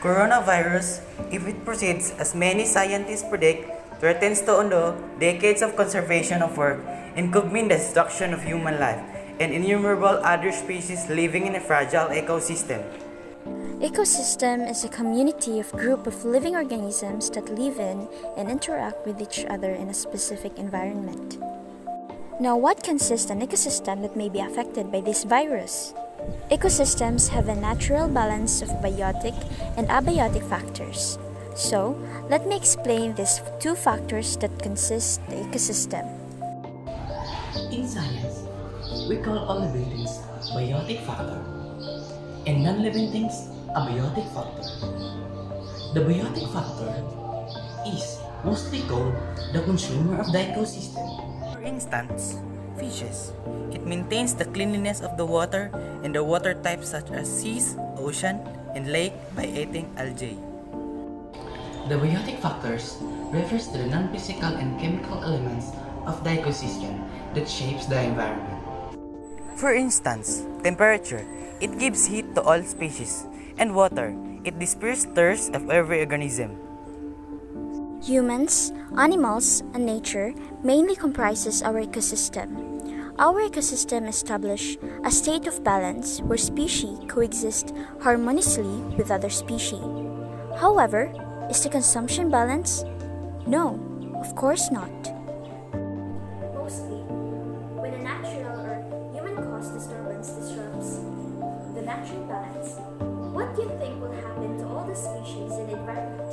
Coronavirus, if it proceeds as many scientists predict, threatens to undo decades of conservation of work and could mean the destruction of human life and innumerable other species living in a fragile ecosystem. Ecosystem is a community of group of living organisms that live in and interact with each other in a specific environment. Now, what consists an ecosystem that may be affected by this virus? Ecosystems have a natural balance of biotic and abiotic factors. So, let me explain these two factors that consist the ecosystem. In science, we call all living things biotic factor and non-living things abiotic factor. The biotic factor is mostly called the consumer of the ecosystem. For instance, fishes. It maintains the cleanliness of the water and the water types such as seas, ocean, and lake by eating algae. The biotic factors refers to the non-physical and chemical elements of the ecosystem that shapes the environment. For instance, temperature. It gives heat to all species. And water. It disperses thirst of every organism. Humans, animals, and nature mainly comprises our ecosystem. Our ecosystem establishes a state of balance where species coexist harmoniously with other species. However, is the consumption balanced? No, of course not. Mostly, when a natural or human-caused disturbance disrupts the natural balance, what do you think will happen to all the species in the environment?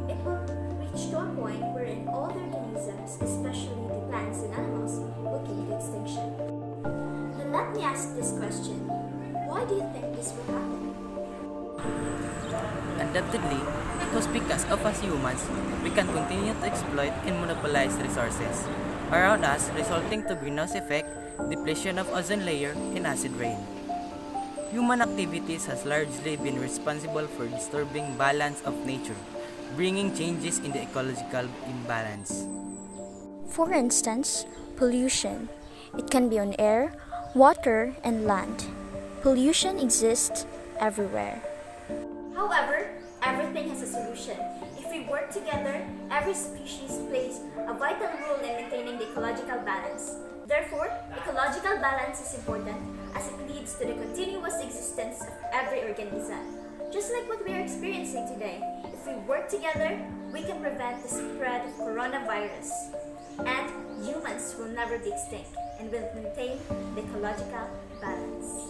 It will reach to a point wherein all the organisms, especially the plants and animals, will come to extinction. Then let me ask this question. Why do you think this will happen? Undoubtedly, it was because of us humans, we can continue to exploit and monopolize resources around us, resulting to greenhouse effect, depletion of ozone layer, and acid rain. Human activities has largely been responsible for disturbing balance of nature, bringing changes in the ecological imbalance. For instance, pollution. It can be on air, water, and land. Pollution exists everywhere. However, everything has a solution. If we work together, every species plays a vital role in maintaining the ecological balance. Therefore, ecological balance is important as it leads to the continuous existence of every organism. Just like what we are experiencing today, if we work together, we can prevent the spread of coronavirus. And humans will never be extinct and will maintain the ecological balance.